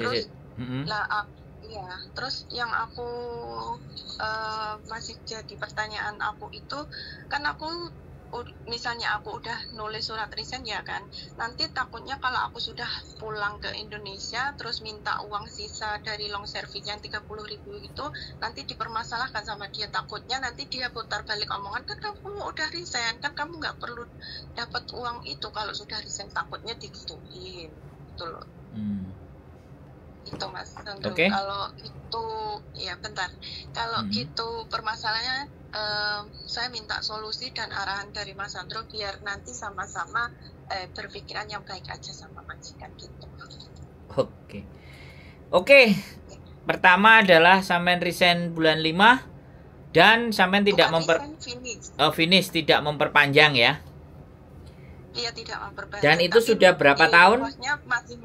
Terus iya, terus yang aku masih jadi pertanyaan aku itu, kan aku misalnya aku udah nulis surat resign ya kan, nanti takutnya kalau aku sudah pulang ke Indonesia terus minta uang sisa dari long service yang 30.000 itu nanti dipermasalahkan sama dia, takutnya nanti dia putar balik omongan, kan kamu udah resign, kan kamu nggak perlu dapat uang itu kalau sudah resign, takutnya digituin gitu loh. Itu Mas, kalau itu ya bentar, kalau gitu permasalahannya saya minta solusi dan arahan dari Mas Sandro biar nanti sama-sama berpikiran yang baik aja sama majikan gitu. Oke. Pertama adalah sampean resign bulan 5 dan sampean tidak finish, tidak memperpanjang ya. Iya, tidak memperpanjang. Dan itu sudah berapa tahun? Masih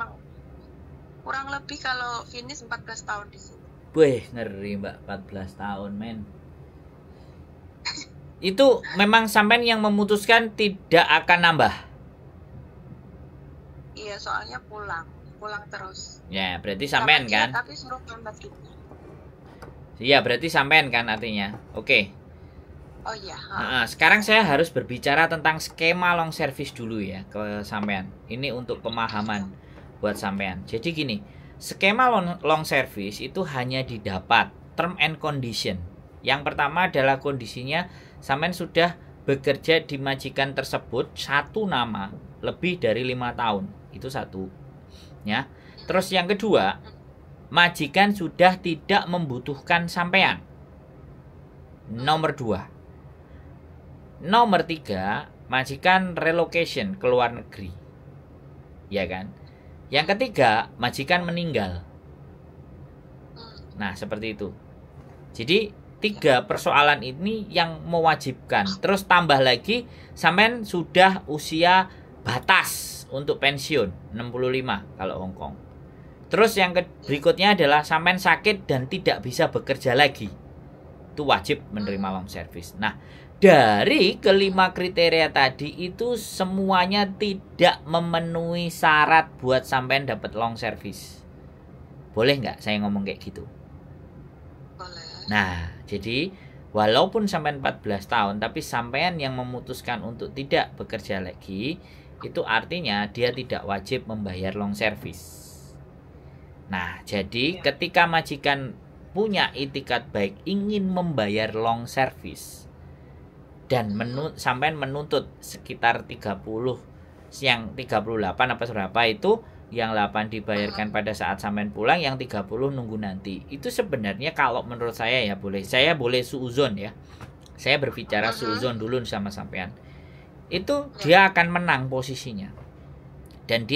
kurang lebih kalau finish 14 tahun di sini. Wih, ngeri Mbak, 14 tahun men. Itu memang sampean yang memutuskan tidak akan nambah? Iya, soalnya pulang terus. Ya, berarti sampean kan? Tapi suruh nambah gitu. Iya, berarti sampean kan artinya. Oke. Oh iya. Nah, sekarang saya harus berbicara tentang skema long service dulu ya ke sampean. Ini untuk pemahaman buat sampean. Jadi gini, skema long service itu hanya didapat term and condition. Yang pertama adalah kondisinya sampean sudah bekerja di majikan tersebut satu nama lebih dari 5 tahun. Itu satu. Ya. Terus yang kedua, majikan sudah tidak membutuhkan sampean. Nomor 2. Nomor 3, majikan relocation ke luar negeri. Ya kan? Yang ketiga, majikan meninggal. Nah, seperti itu. Jadi 3 persoalan ini yang mewajibkan. Terus tambah lagi sampean sudah usia batas untuk pensiun 65 kalau Hongkong. Terus yang berikutnya adalah sampean sakit dan tidak bisa bekerja lagi. Itu wajib menerima long service. Nah, dari kelima kriteria tadi itu semuanya tidak memenuhi syarat buat sampean dapat long service. Boleh nggak saya ngomong kayak gitu? Boleh. Nah, jadi walaupun sampean 14 tahun tapi sampean yang memutuskan untuk tidak bekerja lagi, itu artinya dia tidak wajib membayar long service. Nah, jadi ketika majikan punya itikat baik ingin membayar long service dan sampean menuntut sekitar 30, yang 38 apa berapa itu, yang 8 dibayarkan pada saat sampean pulang, yang 30 nunggu nanti. Itu sebenarnya kalau menurut saya ya saya boleh suuzon ya. Saya berbicara suuzon dulu sama sampean. Itu dia akan menang posisinya. Dan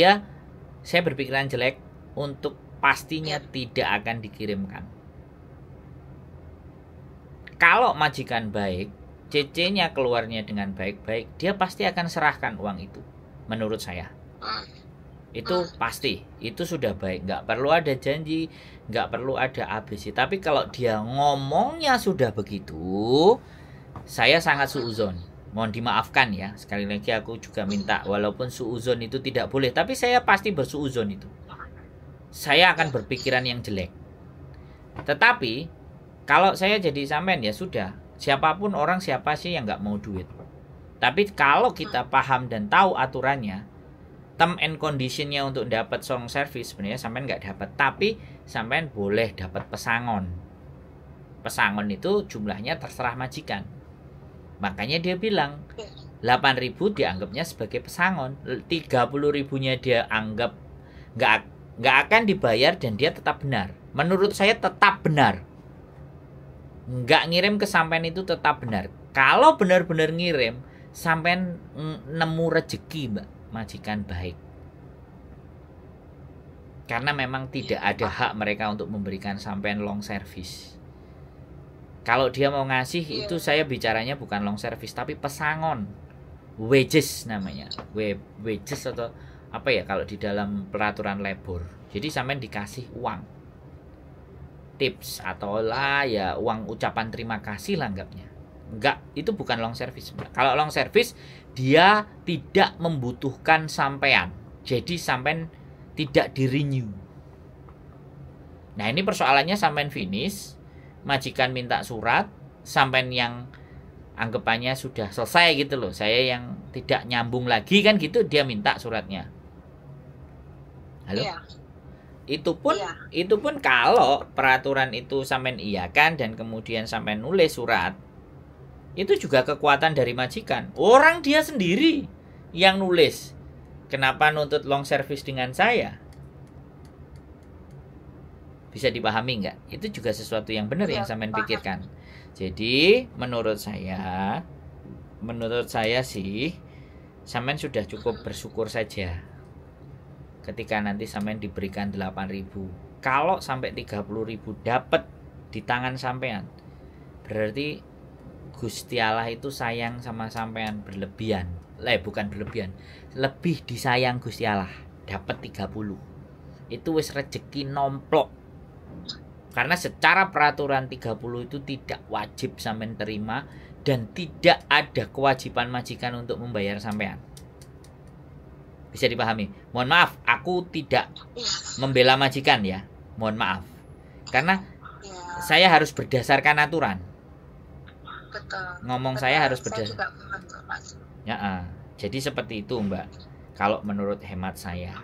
saya berpikiran jelek untuk pastinya tidak akan dikirimkan. Kalau majikan baik, CC-nya keluarnya dengan baik-baik, dia pasti akan serahkan uang itu. Menurut saya. Itu pasti. Itu sudah baik. Nggak perlu ada janji, nggak perlu ada ABC. Tapi kalau dia ngomongnya sudah begitu, saya sangat suuzon. Mohon dimaafkan ya. Sekali lagi aku juga minta, walaupun suuzon itu tidak boleh, tapi saya pasti bersuuzon itu. Saya akan berpikiran yang jelek. Tetapi kalau saya jadi sampean ya sudah, siapapun orang, siapa sih yang nggak mau duit. Tapi kalau kita paham dan tahu aturannya, term and conditionnya untuk dapat long service sebenarnya sampean nggak dapat, tapi sampean boleh dapat pesangon. Pesangon itu jumlahnya terserah majikan. Makanya dia bilang 8.000 dianggapnya sebagai pesangon, 30.000-nya dia anggap nggak akan dibayar dan dia tetap benar. Menurut saya tetap benar. Nggak ngirim ke sampean itu tetap benar. Kalau benar-benar ngirim, sampean nemu rezeki Mbak, majikan baik. Karena memang tidak ada hak mereka untuk memberikan sampean long service. Kalau dia mau ngasih itu saya bicaranya bukan long service tapi pesangon. Wages namanya. Wages atau apa ya kalau di dalam peraturan labor. Jadi sampean dikasih uang. Tips atau lah ya uang ucapan terima kasih lah anggapnya. Enggak, itu bukan long service. Kalau long service dia tidak membutuhkan sampean. Jadi sampean tidak di-renew. Nah, ini persoalannya sampean finish, majikan minta surat, sampean yang anggapannya sudah selesai gitu loh. Saya yang tidak nyambung lagi kan gitu, dia minta suratnya. Halo? Iya. Itu pun kalau peraturan itu sampean iakan dan kemudian sampean nulis surat, itu juga kekuatan dari majikan. Orang dia sendiri yang nulis. Kenapa nuntut long service dengan saya? Bisa dipahami nggak? Itu juga sesuatu yang benar yang sampean pikirkan. Jadi menurut saya sih sampean sudah cukup bersyukur saja ketika nanti sampean diberikan 8.000. Kalau sampai 30.000 dapat di tangan sampean, berarti Gusti Allah itu sayang sama sampean berlebihan. Bukan berlebihan, lebih disayang Gusti Allah. Dapat 30. Itu wis rezeki nomplok. Karena secara peraturan 30 itu tidak wajib sampean terima dan tidak ada kewajiban majikan untuk membayar sampean. Bisa dipahami? Mohon maaf, aku tidak membela majikan ya. Mohon maaf. Karena saya harus berdasarkan aturan. Betul. Ngomong Betul. saya harus Saya berdasarkan. juga membantu, Mas. Ya, jadi seperti itu, Mbak. Kalau menurut hemat saya.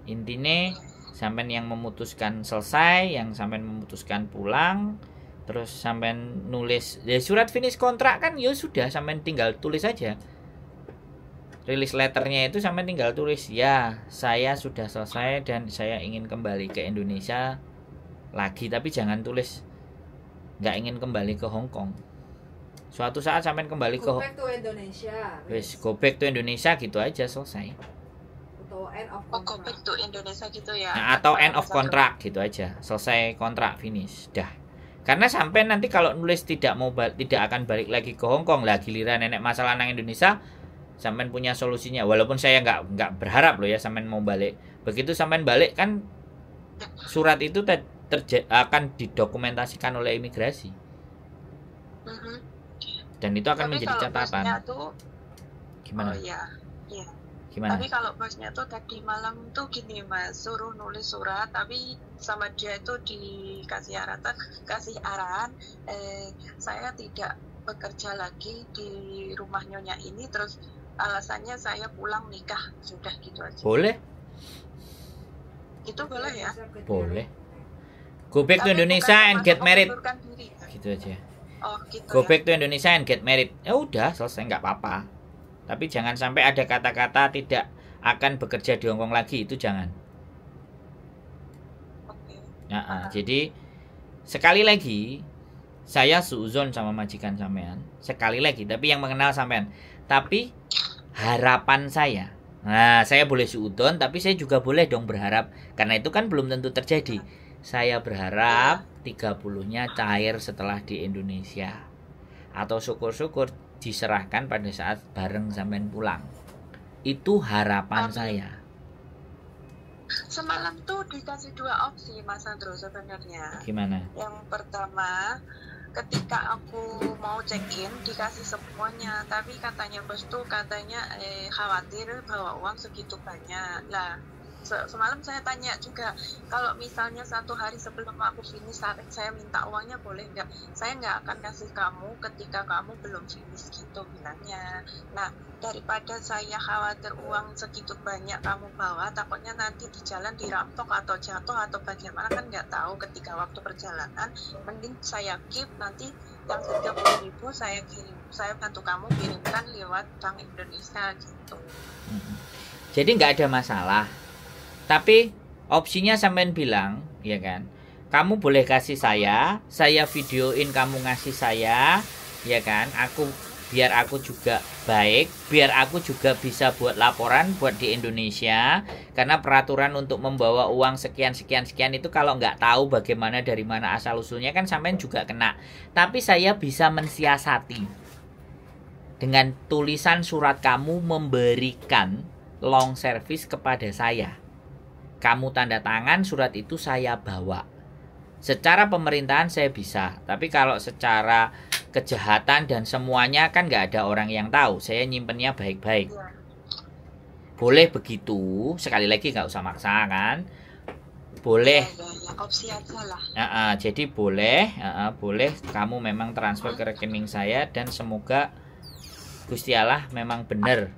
Intinya sampean yang memutuskan selesai, yang sampean memutuskan pulang, terus sampean nulis ya surat finish kontrak kan ya sudah, sampean tinggal tulis aja. Release letternya itu sampean tinggal tulis, ya saya sudah selesai dan saya ingin kembali ke Indonesia lagi, tapi jangan tulis nggak ingin kembali ke Hong Kong. Suatu saat sampean kembali go back to Indonesia. Go back to Indonesia gitu aja, selesai. Atau end of go back to Indonesia gitu ya. Nah, atau end of contract gitu aja, selesai kontrak finish dah. Karena sampai nanti kalau nulis tidak akan balik lagi ke Hong Kong, lah giliran nenek masalah nang Indonesia, sampean punya solusinya. Walaupun saya nggak berharap loh ya sampean mau balik. Begitu sampean balik kan surat itu akan didokumentasikan oleh imigrasi. Dan itu akan menjadi catatan. Gimana? Oh iya. Gimana? Tapi kalau bosnya tuh tadi malam tuh gini Mas, suruh nulis surat, tapi sama dia itu kasih arahan, saya tidak bekerja lagi di rumah nyonya ini, terus alasannya saya pulang nikah, sudah gitu aja. Boleh? Itu boleh ya? Boleh. Go back to Indonesia and get married. Gitu aja. Oh, gitu. Go back to Indonesia and get married. Ya udah, selesai, nggak apa-apa. Tapi jangan sampai ada kata-kata tidak akan bekerja di Hong Kong lagi, itu jangan. Jadi sekali lagi saya suuzon sama majikan sampean. Sekali lagi, tapi yang mengenal sampean. Tapi harapan saya, saya boleh suudon, tapi saya juga boleh dong berharap. Karena itu kan belum tentu terjadi. Saya berharap 30-nya cair setelah di Indonesia. Atau syukur-syukur diserahkan pada saat bareng sampean pulang. Itu harapan saya. Semalam tuh dikasih 2 opsi Mas Andro sebenarnya. Gimana? Yang pertama, ketika aku mau check-in dikasih semuanya, tapi katanya bos tuh khawatir bawa uang segitu banyak. Lah semalam saya tanya juga, kalau misalnya 1 hari sebelum aku finish saya minta uangnya boleh nggak? Saya nggak akan kasih kamu ketika kamu belum finish gitu bilangnya. Nah, daripada saya khawatir uang segitu banyak kamu bawa, takutnya nanti di jalan dirampok atau jatuh atau bagaimana, kan nggak tahu ketika waktu perjalanan. Mending saya keep, nanti yang 30.000 saya bantu kamu kirimkan lewat Bank Indonesia gitu. Jadi nggak ada masalah. Tapi opsinya sampean bilang, ya kan, kamu boleh kasih saya videoin kamu ngasih saya, ya kan, biar aku juga baik, biar aku juga bisa buat laporan buat di Indonesia. Karena peraturan untuk membawa uang sekian itu kalau nggak tahu bagaimana dari mana asal usulnya kan sampean juga kena. Tapi saya bisa mensiasati dengan tulisan surat kamu memberikan long service kepada saya. Kamu tanda tangan, surat itu saya bawa. Secara pemerintahan saya bisa, tapi kalau secara kejahatan dan semuanya kan nggak ada orang yang tahu. Saya nyimpennya baik-baik. Boleh begitu, sekali lagi nggak usah maksa kan. boleh. Ya, opsi aja lah. Jadi boleh kamu memang transfer ke rekening saya, dan semoga Gusti Allah memang benar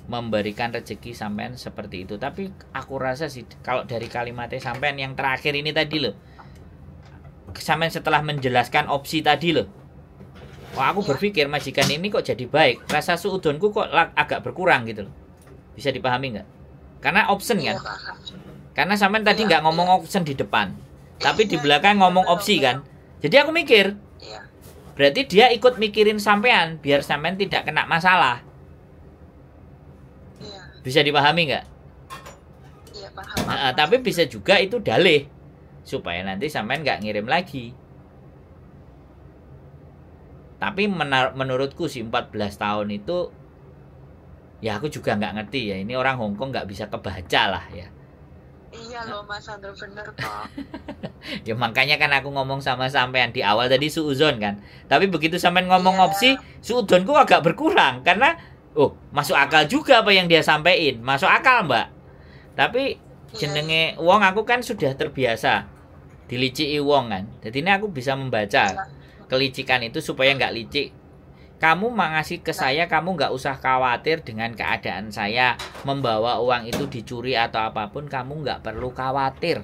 memberikan rezeki sampean seperti itu. Tapi aku rasa sih kalau dari kalimatnya sampean yang terakhir ini tadi loh, sampean setelah menjelaskan opsi tadi loh, wah aku berpikir majikan ini kok jadi baik, rasa suudonku kok agak berkurang gitu loh. Bisa dipahami nggak? Karena option kan. Karena sampean tadi nggak ngomong option di depan, tapi di belakang ngomong opsi kan. Jadi aku mikir, berarti dia ikut mikirin sampean biar sampean tidak kena masalah. Bisa dipahami nggak? Iya, paham. Tapi bisa juga itu dalih supaya nanti sampean nggak ngirim lagi. Tapi menurutku sih 14 tahun itu, ya aku juga nggak ngerti ya. Ini orang Hongkong nggak bisa kebaca lah ya. Iya loh Mas Andro, bener kok. Ya makanya kan aku ngomong sama sampean di awal tadi suuzon kan. Tapi begitu sampean ngomong opsi, suuzonku agak berkurang karena masuk akal juga apa yang dia sampaikan. Masuk akal, Mbak. Tapi jenenge wong aku kan sudah terbiasa diliciki wong kan. Jadi ini aku bisa membaca kelicikan itu supaya nggak licik. Kamu ngasih ke saya, kamu nggak usah khawatir dengan keadaan saya membawa uang itu dicuri atau apapun, kamu nggak perlu khawatir.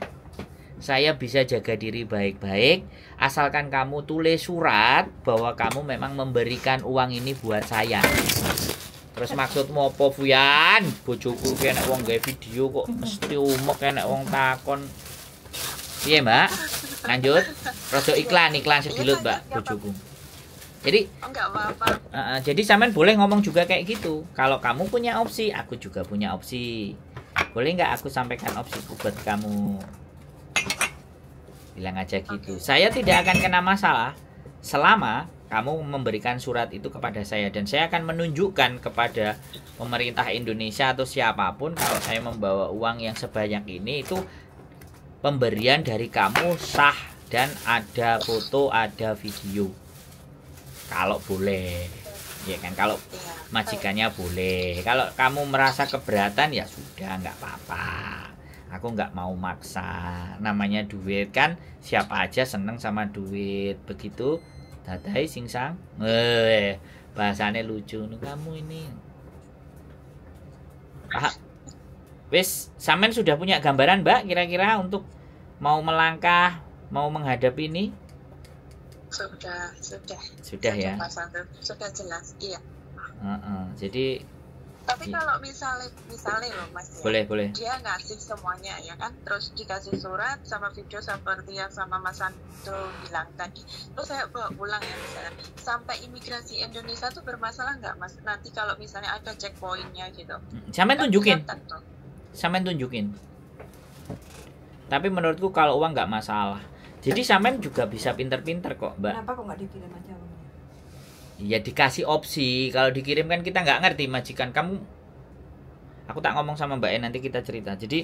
Saya bisa jaga diri baik-baik, asalkan kamu tulis surat bahwa kamu memang memberikan uang ini buat saya. Terus maksudmu apa, Fuyan? Bojoku kena wong gawe video kok mesti umek kena wong takon. Iya, Mbak. Lanjut. Rodo iklan sedilut, Mbak, bojoku. Jadi enggak apa-apa. Jadi sampean boleh ngomong juga kayak gitu. Kalau kamu punya opsi, aku juga punya opsi. Boleh nggak aku sampaikan opsiku buat kamu? Bilang aja gitu. Saya tidak akan kena masalah selama kamu memberikan surat itu kepada saya, dan saya akan menunjukkan kepada pemerintah Indonesia atau siapapun kalau saya membawa uang yang sebanyak ini itu pemberian dari kamu sah dan ada foto, ada video. Kalau boleh, ya kan, kalau majikannya boleh. Kalau kamu merasa keberatan ya sudah, nggak apa-apa. Aku nggak mau maksa. Namanya duit kan, siapa aja seneng sama duit. Begitu, dadai singsang. Bahasanya lucu nih kamu ini. Wis, sampean sudah punya gambaran, Mbak, kira-kira untuk mau melangkah, mau menghadapi ini? Sudah ya. Sudah jelas, iya. Jadi tapi kalau misalnya loh Mas, boleh. Dia ngasih semuanya ya kan, terus dikasih surat sama video seperti yang sama Mas Andro bilang tadi, terus saya bawa pulang ya misalnya, sampai imigrasi Indonesia tuh bermasalah nggak Mas? Nanti kalau misalnya ada checkpointnya gitu. Sampean tunjukin. Tapi menurutku kalau uang nggak masalah. Jadi sampean juga bisa pinter-pinter kok, Mbak. Kenapa kok nggak dikirim aja uangnya? Ya dikasih opsi. Kalau dikirim kan kita nggak ngerti majikan kamu. Aku tak ngomong sama Mbak nanti kita cerita. Jadi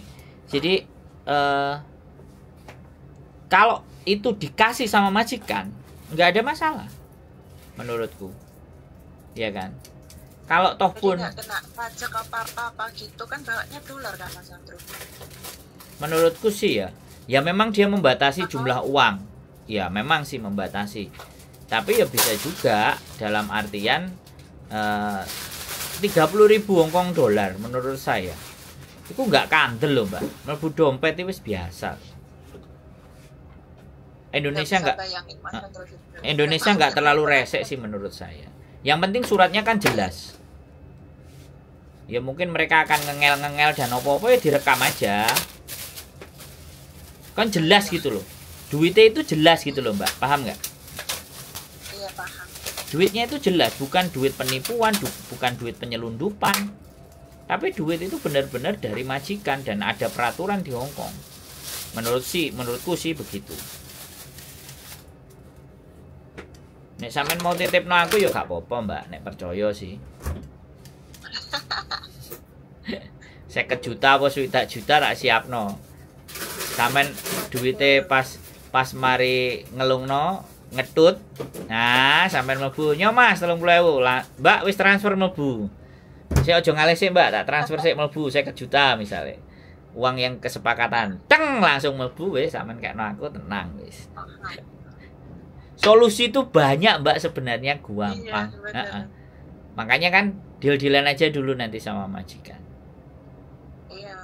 kalau itu dikasih sama majikan nggak ada masalah menurutku, ya kan. Kalau toh pun nggak kena pajak apa gitu kan, bawanya dolar kan Mas Andro. Menurutku sih ya memang dia membatasi jumlah uang. Ya memang sih membatasi. Tapi ya bisa juga dalam artian 30.000 Hongkong dolar menurut saya. Itu nggak kandel loh, Mbak. Mlebu dompet itu biasa. Indonesia nggak terlalu resek sih menurut saya. Yang penting suratnya kan jelas. Ya mungkin mereka akan ngengel dan apa-apa ya direkam aja. Kan jelas gitu loh. Duitnya itu jelas gitu loh, Mbak. Paham nggak? Iya, paham. Duitnya itu jelas, bukan duit penipuan, bukan duit penyelundupan. Tapi duit itu benar-benar dari majikan dan ada peraturan di Hongkong. Menurutku sih begitu. Nek sampean mau titipno aku ya gak apa-apa, Mbak. Nek percaya sih. 50 juta apa 60 juta tak siapno. Sampean duitnya pas mari ngelungno ngedut. Nah, sampean mlebu. Nyo Mas 30.000. Mbak wis transfer mlebu. Saya aja ngalih sih, Mbak, tak transfer sik mlebu 50 juta misalnya. uang yang kesepakatan. Teng langsung mlebu wis sampean kekno aku tenang wis. Solusi itu banyak Mbak sebenarnya gampang. Iya, benar. Makanya kan deal-dealan aja dulu nanti sama majikan. Iya.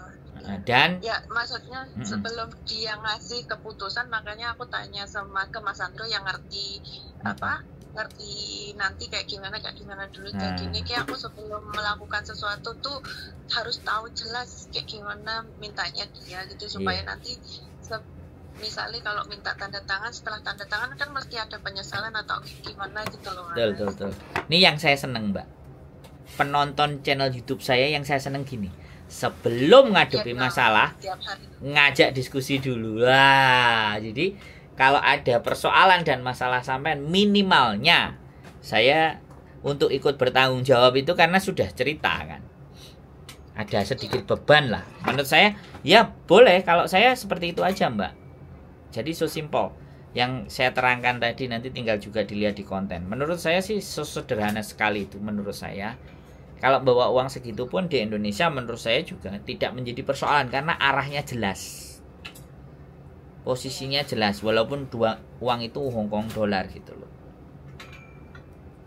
Dan Ya, maksudnya sebelum dia ngasih keputusan, makanya aku tanya ke Mas Andro yang ngerti ngerti nanti kayak gimana dulu kayak gini. Kayak aku sebelum melakukan sesuatu tuh harus tahu jelas kayak gimana mintanya dia gitu supaya nanti misalnya kalau minta tanda tangan, setelah tanda tangan kan mesti ada penyesalan atau gimana gitu loh. Betul. Ini yang saya seneng Mbak. Penonton channel YouTube saya yang saya seneng gini. Sebelum ngadepi masalah, ngajak diskusi dulu. Wah, jadi kalau ada persoalan dan masalah sampean, minimalnya saya untuk ikut bertanggung jawab itu karena sudah cerita kan. Ada sedikit beban lah. Menurut saya, ya boleh kalau saya seperti itu aja Mbak. Jadi so simple. Yang saya terangkan tadi nanti tinggal juga dilihat di konten. Menurut saya sih sederhana sekali itu menurut saya. Kalau bawa uang segitu pun di Indonesia menurut saya juga tidak menjadi persoalan karena arahnya jelas. Posisinya jelas walaupun uang itu Hong Kong dolar gitu loh.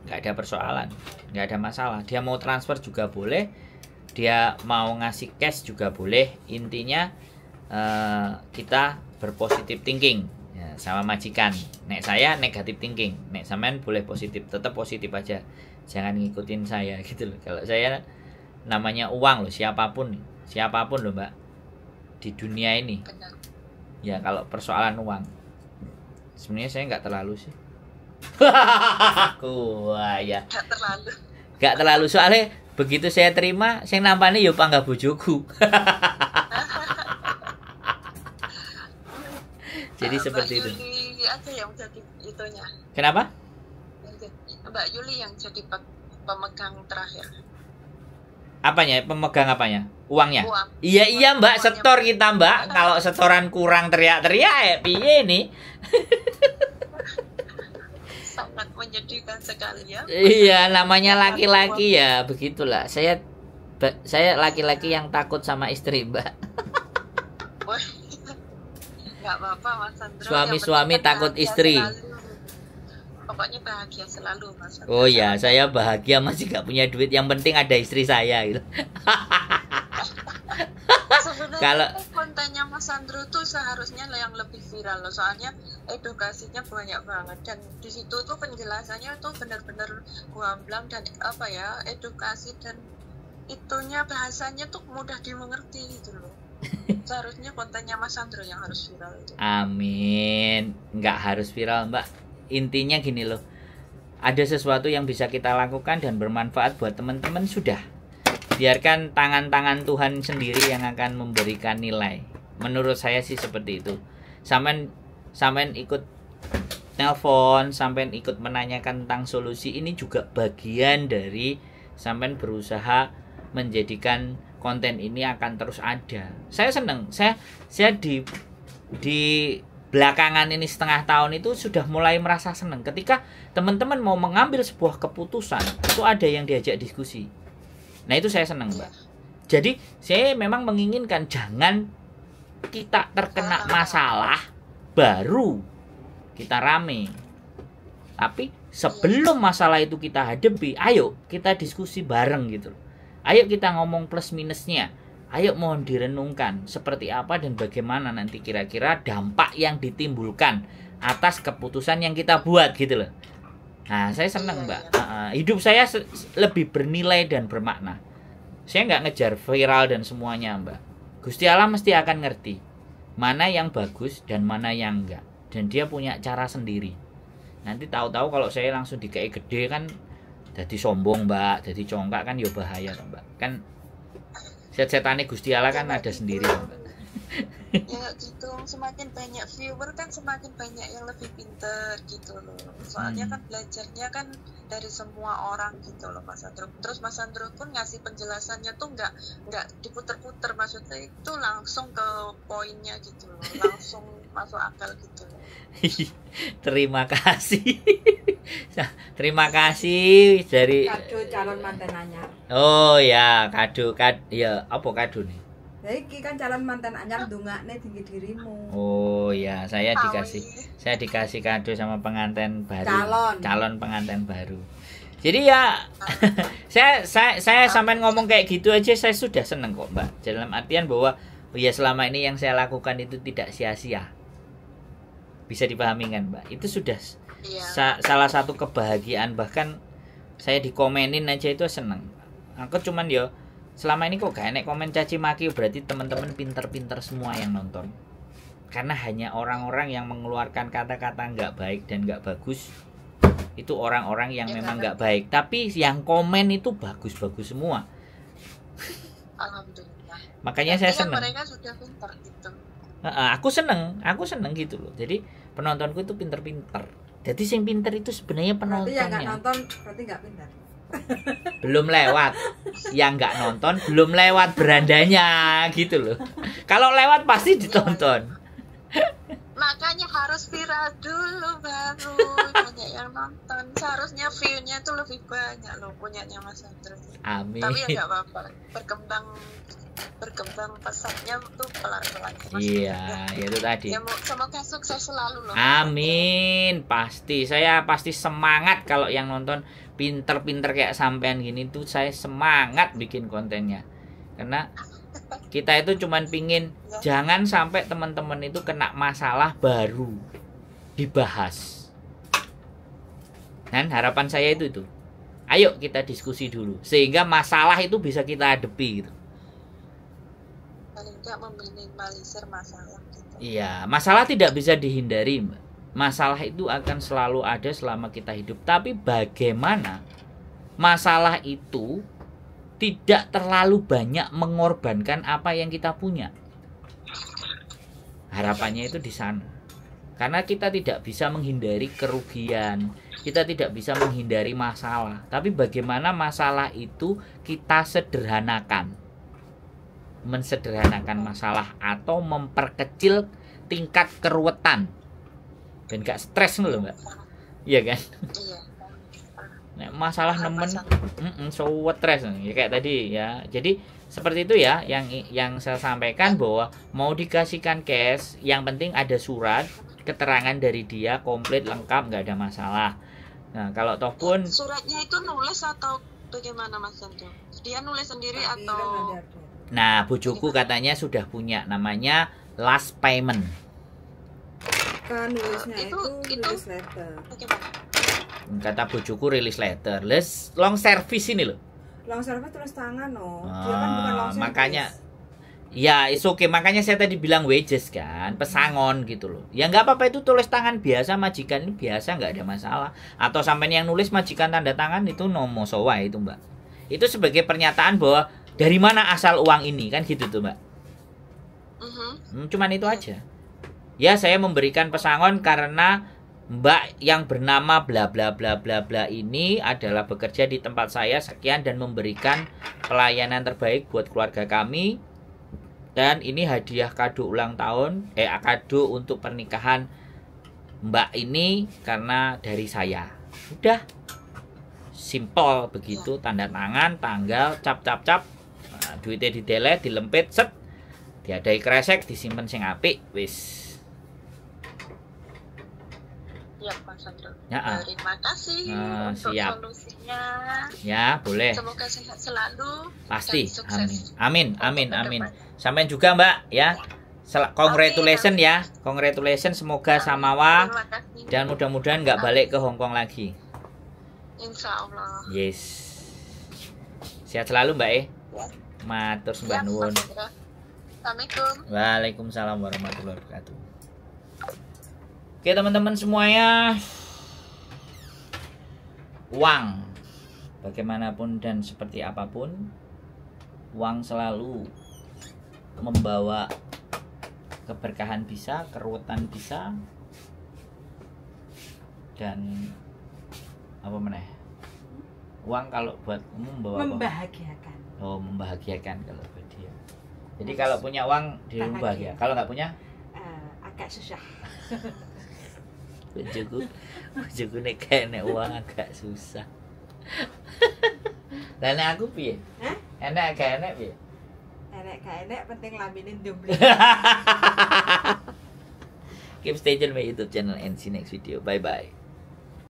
Nggak ada persoalan, nggak ada masalah. Dia mau transfer juga boleh, dia mau ngasih cash juga boleh. Intinya kita berpositif thinking ya, sama majikan. Nek saya negatif thinking, nek sampean boleh positif, tetap positif aja. Jangan ngikutin saya gitu loh. Kalau saya namanya uang loh, siapapun loh Mbak di dunia ini. Ya kalau persoalan uang, sebenarnya saya nggak terlalu sih. Wah ya. Nggak terlalu soalnya begitu saya terima, saya nampaknya yo panggah bojoku. Jadi seperti itu. Mbak Yuli aja yang jadi itunya. Kenapa? Mbak Yuli yang jadi pemegang terakhir. Apanya? Pemegang apanya? Uangnya? Uang. Iya Mbak, setor kita Mbak. Kalau setoran kurang teriak-teriak ya piye nih? Sangat menyedihkan sekali ya. Iya, namanya laki-laki ya begitulah. Saya laki-laki yang takut sama istri Mbak. Nggak apa-apa Mas Andro. Suami-suami takut istri. Pokoknya bahagia selalu Mas Andro. Oh ya, saya bahagia masih gak punya duit. Yang penting ada istri saya gitu. Kalau kontennya Mas Andro tuh seharusnya yang lebih viral loh, soalnya edukasinya banyak banget dan di situ tuh penjelasannya tuh benar-benar gamblang dan edukasi dan itunya bahasanya tuh mudah dimengerti gitu loh. Seharusnya kontennya Mas Andro yang harus viral itu. Amin. Nggak harus viral Mbak. Intinya gini loh. Ada sesuatu yang bisa kita lakukan dan bermanfaat buat teman-teman sudah. Biarkan tangan-tangan Tuhan sendiri yang akan memberikan nilai. Menurut saya sih seperti itu. Sampean ikut telepon, sampean ikut menanyakan tentang solusi, ini juga bagian dari sampean berusaha menjadikan konten ini akan terus ada. Saya senang. Saya di belakangan ini setengah tahun itu sudah mulai merasa senang ketika teman-teman mau mengambil sebuah keputusan, itu ada yang diajak diskusi. Nah, itu saya senang, Mbak. Jadi, saya memang menginginkan jangan kita terkena masalah baru kita rame. Tapi sebelum masalah itu kita hadapi, ayo kita diskusi bareng gitu. Ayo kita ngomong plus minusnya. Ayo mohon direnungkan seperti apa dan bagaimana nanti kira-kira dampak yang ditimbulkan atas keputusan yang kita buat gitu loh. Nah, saya senang Mbak. Hidup saya lebih bernilai dan bermakna. Saya nggak ngejar viral dan semuanya Mbak. Gusti Allah mesti akan ngerti mana yang bagus dan mana yang enggak. Dan dia punya cara sendiri. Nanti tahu-tahu kalau saya langsung dikei gede kan jadi sombong Mbak, jadi congkak kan ya bahaya Mbak. Kan set-setane Gusti Allah kan ada sendiri Mbak. Ya gitu, semakin banyak viewer kan semakin banyak yang lebih pinter gitu loh. Soalnya kan belajarnya kan dari semua orang gitu loh Mas Andro. Terus Mas Andro pun ngasih penjelasannya tuh nggak diputer-puter, maksudnya itu langsung ke poinnya gitu loh, langsung masuk akal gitu loh. Terima kasih. Terima kasih dari kado calon mantan anyar. Oh ya, kado ya apa kado nih? Ya iki kan calon mantan anyar ndongakne tinggi dirimu. Oh ya, saya Amin. dikasih kado sama pengantin baru. Calon pengantin baru. Jadi ya saya sampai ngomong kayak gitu aja saya sudah seneng kok, Mbak. Dalam artian bahwa ya selama ini yang saya lakukan itu tidak sia-sia. Bisa dipahami kan, Mbak? Itu sudah Iya. salah satu kebahagiaan, bahkan saya dikomenin aja itu seneng. Aku cuman yo selama ini kok gak enek komen caci maki, berarti teman-teman pinter-pinter semua yang nonton. Karena hanya orang-orang yang mengeluarkan kata-kata nggak baik dan nggak bagus itu orang-orang yang Ya, memang karena- nggak baik. Tapi yang komen itu bagus-bagus semua. Alhamdulillah. Makanya Berarti saya kan seneng. mereka sudah pintar gitu. Aku seneng gitu loh. Jadi penontonku itu pinter-pinter. Jadi yang pinter itu sebenarnya berarti yang nggak penontonnya. nonton berarti nggak pintar. Belum lewat, yang nggak nonton belum lewat berandanya gitu loh. Kalau lewat pasti ditonton. Makanya harus viral dulu baru banyak yang nonton. Seharusnya view-nya tuh lebih banyak loh punyanya Mas Andro. Amin. Tapi ya nggak apa-apa. Berkembang pesatnya tuh pelan-pelan. Mas. Iya, itu tadi. Ya semoga sukses selalu loh. Amin, pasti. Saya pasti semangat kalau yang nonton pinter-pinter kayak sampean gini tuh saya semangat bikin kontennya. Karena kita itu cuman pingin jangan sampai teman-teman itu kena masalah baru dibahas. Dan harapan saya itu. Ayo kita diskusi dulu sehingga masalah itu bisa kita hadapi gitu. Paling nggak meminimalisir masalah gitu. Iya, masalah tidak bisa dihindari, Mbak. Masalah itu akan selalu ada selama kita hidup. Tapi bagaimana masalah itu tidak terlalu banyak mengorbankan apa yang kita punya. Harapannya itu di sana. Karena kita tidak bisa menghindari kerugian, kita tidak bisa menghindari masalah. Tapi bagaimana masalah itu kita sederhanakan. Mensederhanakan masalah atau memperkecil tingkat keruwetan. Dan gak stres loh, Mbak. Iya kan? Iya. Nek masalah nemen Mas. so stres ya kayak tadi ya. Jadi seperti itu ya yang saya sampaikan bahwa mau dikasihkan cash, yang penting ada surat keterangan dari dia komplit lengkap nggak ada masalah. Nah kalau toh pun Suratnya itu nulis atau bagaimana Mas Andro? Dia nulis sendiri atau nah bojoku katanya sudah punya namanya last payment. Kan nulisnya Itu- itu nulis letter. bagaimana? Kata bojoku rilis letter. Les long service ini loh. Long service tulis tangan loh. Dia kan bukan long service. Makanya ya is oke, makanya saya tadi bilang wages kan, pesangon gitu loh. Ya nggak apa-apa itu tulis tangan biasa, majikan ini biasa nggak ada masalah. Atau sampai yang nulis majikan tanda tangan itu nomo sowa itu Mbak. Itu sebagai pernyataan bahwa dari mana asal uang ini kan gitu tuh Mbak. Cuman itu aja. Ya saya memberikan pesangon karena Mbak yang bernama bla bla bla bla bla ini adalah bekerja di tempat saya sekian dan memberikan pelayanan terbaik buat keluarga kami. Dan ini hadiah kado ulang tahun, kado untuk pernikahan Mbak ini karena dari saya. Udah. Simple begitu, tanda tangan, tanggal, cap. Nah, duitnya didelet, dilempit, set. Diadai kresek, disimpen sing apik, wis. Ya Mas Andro. Ya, Terima kasih untuk siap. solusinya. Ya, boleh. Semoga sehat selalu. Pasti. dan sukses Amin. untuk Amin. kedepannya. Sampai juga Mbak ya. Congratulations Amin. ya. Congratulations semoga samawa Terima kasih. dan mudah-mudahan nggak balik ke Hong Kong lagi. Insya Allah. Yes. Sehat selalu Mbak Ya. Matur Ya, sembah nuwun. Mas Andro. Assalamualaikum. Waalaikumsalam warahmatullahi wabarakatuh. Oke teman-teman semuanya, uang bagaimanapun dan seperti apapun, uang selalu membawa keberkahan bisa, keruwetan bisa, dan apa meneh? Uang kalau buat membawa apa? Membahagiakan. Oh, membahagiakan kalau buat dia. Jadi kalau punya uang dia bahagia. Kalau nggak punya, Agak susah. bojoku nek kene uang agak susah. Lah nek aku piye? Hah? Enak gak enak piye? Enek gak enek penting laminin jomblo. Keep stay tune my YouTube channel and see next video. Bye bye.